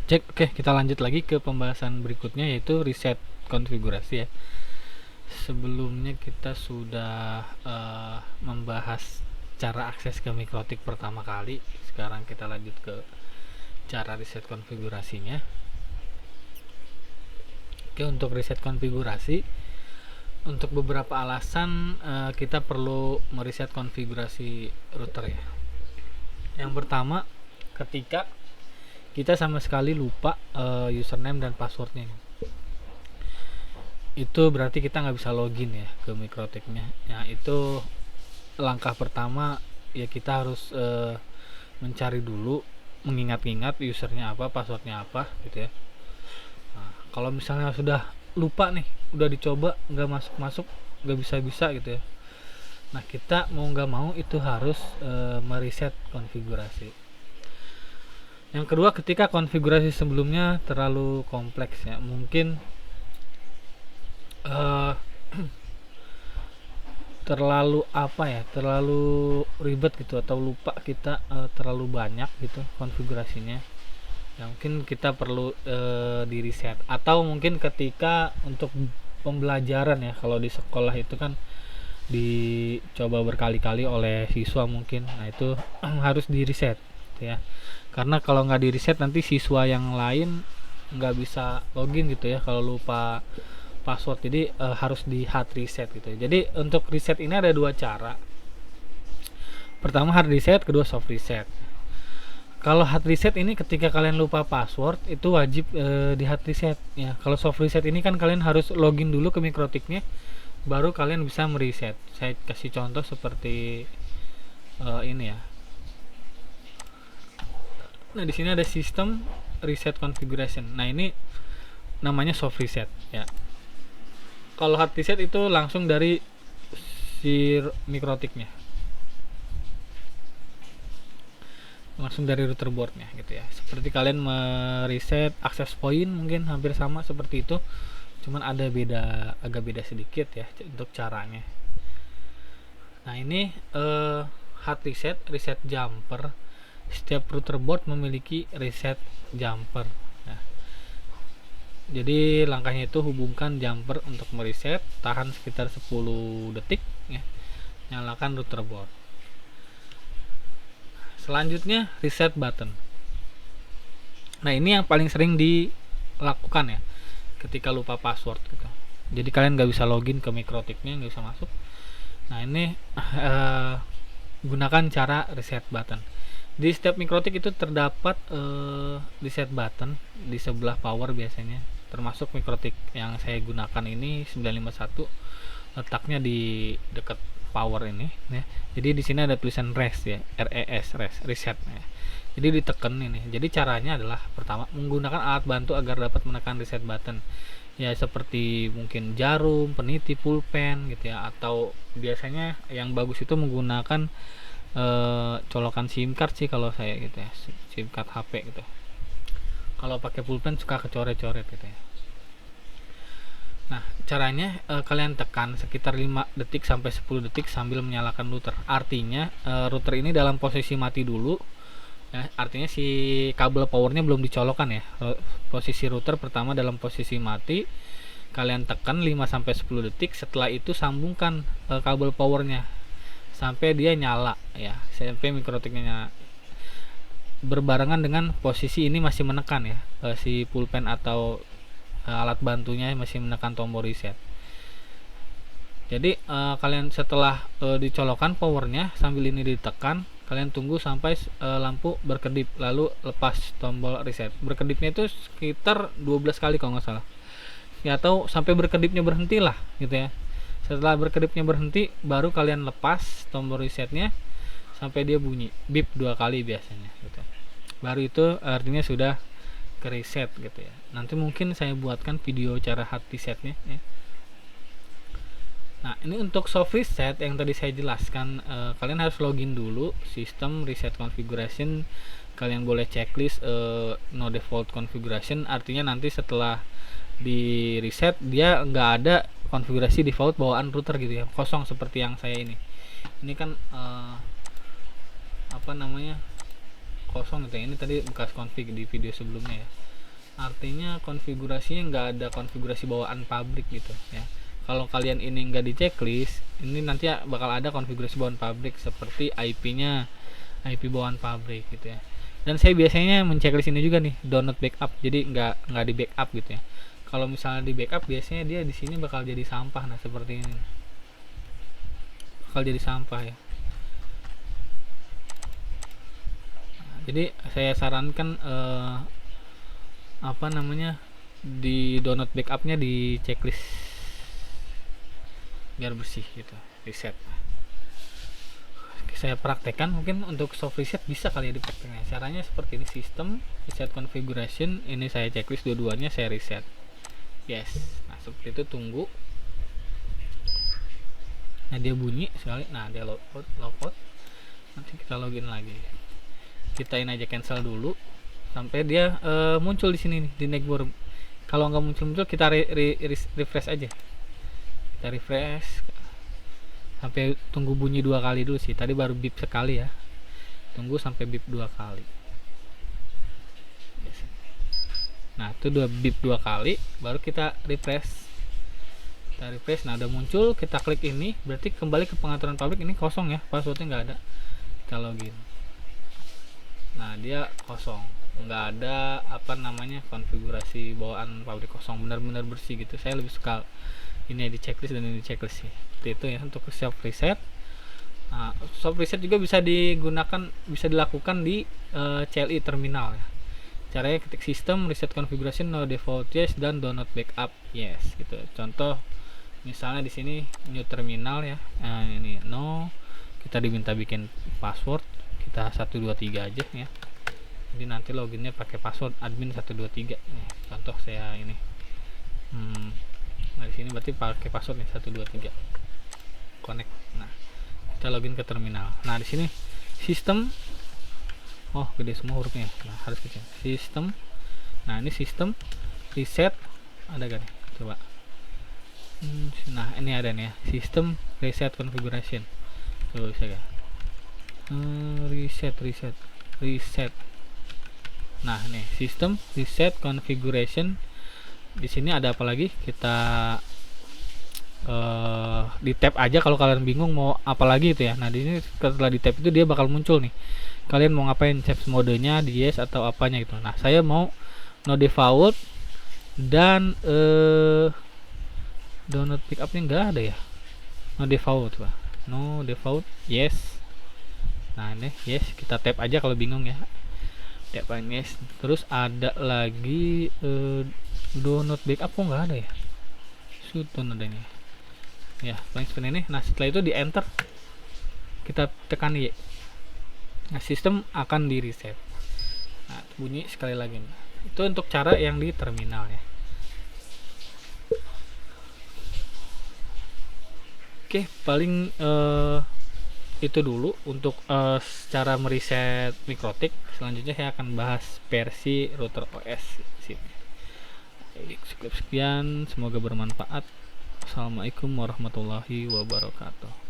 Cek. Oke, kita lanjut lagi ke pembahasan berikutnya, yaitu reset konfigurasi ya. Sebelumnya kita sudah membahas cara akses ke mikrotik pertama kali. Sekarang kita lanjut ke cara reset konfigurasinya. Oke, untuk reset konfigurasi, untuk beberapa alasan kita perlu mereset konfigurasi router ya. Yang pertama, ketika kita sama sekali lupa username dan passwordnya, itu berarti kita nggak bisa login ya ke mikrotiknya. Nah, itu langkah pertama ya, kita harus mencari dulu, mengingat-ingat usernya apa, passwordnya apa gitu ya. Nah, kalau misalnya sudah lupa nih, udah dicoba nggak masuk, nggak bisa gitu ya. Nah, kita mau nggak mau itu harus mereset konfigurasi. Yang kedua, ketika konfigurasi sebelumnya terlalu kompleks ya, mungkin terlalu terlalu ribet gitu, atau lupa kita terlalu banyak gitu konfigurasinya. Ya, mungkin kita perlu di reset, atau mungkin ketika untuk pembelajaran ya, kalau di sekolah itu kan dicoba berkali-kali oleh siswa mungkin. Nah, itu harus di reset gitu ya, karena kalau nggak di reset nanti siswa yang lain nggak bisa login gitu ya kalau lupa password. Jadi harus di hard reset gitu. Jadi untuk reset ini ada dua cara. Pertama hard reset, kedua soft reset. Kalau hard reset ini ketika kalian lupa password itu wajib di hard reset ya. Kalau soft reset ini kan kalian harus login dulu ke mikrotiknya, baru kalian bisa mereset. Saya kasih contoh seperti ini ya. Nah, di sini ada sistem reset configuration. Nah, ini namanya soft reset ya. Kalau hard reset itu langsung dari si mikrotiknya, langsung dari router boardnya gitu ya. Seperti kalian mereset access point, mungkin hampir sama seperti itu, cuman ada agak beda sedikit ya untuk caranya. Nah, ini hard reset, reset jumper. Setiap router board memiliki reset jumper. Nah, jadi langkahnya itu hubungkan jumper untuk mereset, tahan sekitar 10 detik ya, nyalakan router board. Selanjutnya reset button. Nah, ini yang paling sering dilakukan ya ketika lupa password gitu. Jadi kalian nggak bisa login ke mikrotiknya, nggak bisa masuk. Nah, ini gunakan cara reset button. Di setiap mikrotik itu terdapat reset button di sebelah power biasanya. Termasuk mikrotik yang saya gunakan ini 951, letaknya di dekat power ini ya. Jadi di sini ada tulisan rest ya, rest reset ya. Jadi ditekan ini. Jadi caranya adalah pertama menggunakan alat bantu agar dapat menekan reset button. Ya, seperti mungkin jarum, peniti, pulpen gitu ya, atau biasanya yang bagus itu menggunakan colokan SIM card sih kalau saya gitu ya, SIM card HP gitu. Kalau pakai pulpen suka kecoret-coret gitu ya. Nah, caranya kalian tekan sekitar 5 detik sampai 10 detik sambil menyalakan router. Artinya router ini dalam posisi mati dulu ya. Artinya si kabel powernya belum dicolokkan ya. Posisi router pertama dalam posisi mati. Kalian tekan 5 sampai 10 detik, setelah itu sambungkan kabel powernya sampai dia nyala ya. Sampai mikrotiknya nyala. Berbarengan dengan posisi ini masih menekan ya. Si pulpen atau alat bantunya masih menekan tombol reset. Jadi kalian setelah dicolokkan powernya sambil ini ditekan, kalian tunggu sampai lampu berkedip, lalu lepas tombol reset. Berkedipnya itu sekitar 12 kali kalau nggak salah ya, atau sampai berkedipnya berhenti lah gitu ya. Setelah berkedipnya berhenti, baru kalian lepas tombol resetnya sampai dia bunyi bip 2 kali biasanya gitu. Baru itu artinya sudah ke reset gitu ya. Nanti mungkin saya buatkan video cara hard resetnya ya. Nah, ini untuk soft reset yang tadi saya jelaskan, kalian harus login dulu sistem reset configuration. Kalian boleh checklist no default configuration, artinya nanti setelah di reset dia nggak ada konfigurasi default bawaan router gitu ya, kosong seperti yang saya ini kan kosong gitu ya. Ini tadi bekas config di video sebelumnya ya. artinya konfigurasinya nggak ada konfigurasi bawaan pabrik gitu ya. Kalau kalian ini nggak di checklist, ini nanti bakal ada konfigurasi bawaan pabrik seperti IP-nya, IP bawaan pabrik gitu ya. Dan saya biasanya menceklis ini juga nih, do not backup, jadi nggak di backup gitu ya. Kalau misalnya di backup biasanya dia di sini bakal jadi sampah. Nah seperti ini bakal jadi sampah ya. Nah, jadi saya sarankan apa namanya, di do not backupnya di checklist biar bersih gitu, reset. Saya praktekkan, mungkin untuk soft reset bisa kali ya dipraktekkan. Caranya seperti ini, sistem reset configuration, ini saya checklist dua-duanya, saya reset. Yes, nah seperti itu, tunggu. Nah dia bunyi sekali, nah dia logout. Nanti kita login lagi, kita ini aja cancel dulu sampai dia muncul di sini nih di Network. Kalau nggak muncul kita refresh aja, kita refresh sampai tunggu bunyi 2 kali dulu sih. Tadi baru beep sekali ya, tunggu sampai beep 2 kali. Nah itu beep 2 kali baru kita refresh. Nah udah muncul, kita klik ini, berarti kembali ke pengaturan pabrik. Ini kosong ya, passwordnya nggak ada. Kita login, nah dia kosong, nggak ada apa namanya konfigurasi bawaan pabrik, kosong, benar-benar bersih gitu. Saya lebih suka ini di checklist dan ini di checklist sih. Seperti itu ya untuk soft reset. Nah, soft reset juga bisa digunakan, bisa dilakukan di CLI terminal ya. Caranya ketik sistem reset configuration no default yes dan do not backup yes gitu. Contoh misalnya di sini new terminal ya. Nah, ini no, kita diminta bikin password, kita 123 aja ya. Jadi nanti loginnya pakai password admin 123. Nih, contoh saya ini. Nah di sini berarti pakai password nih 123. Connect. Nah, kita login ke terminal. Nah, di sini sistem, oh gede semua hurufnya. Nah, harus kecil. Sistem. Nah, ini sistem reset, ada gak nih? Coba. Nah, ini ada nih ya. Sistem reset configuration. Coba bisa gak? Reset. Nah, nih sistem reset configuration. Di sini ada apa lagi? Kita di tab aja kalau kalian bingung mau apa lagi itu ya. Nah, di sini setelah di tab itu dia bakal muncul nih. Kalian mau ngapain, save modenya di yes atau apanya gitu. Nah, saya mau no default dan download pickupnya nggak ada ya. No default, Pak. No default, yes. Nah, ini yes, kita tap aja kalau bingung ya. Tap yes. Terus ada lagi download backup kok nggak ada ya. Sutun adanya. Ya, paling seperti ini. Nah, setelah itu di enter, kita tekan Y. Nah, sistem akan di reset. Nah, bunyi sekali lagi. Nah, itu untuk cara yang di terminal ya. Oke, paling itu dulu untuk cara mereset Mikrotik. Selanjutnya saya akan bahas versi router OS sini. Cukup sekian, semoga bermanfaat. Assalamualaikum warahmatullahi wabarakatuh.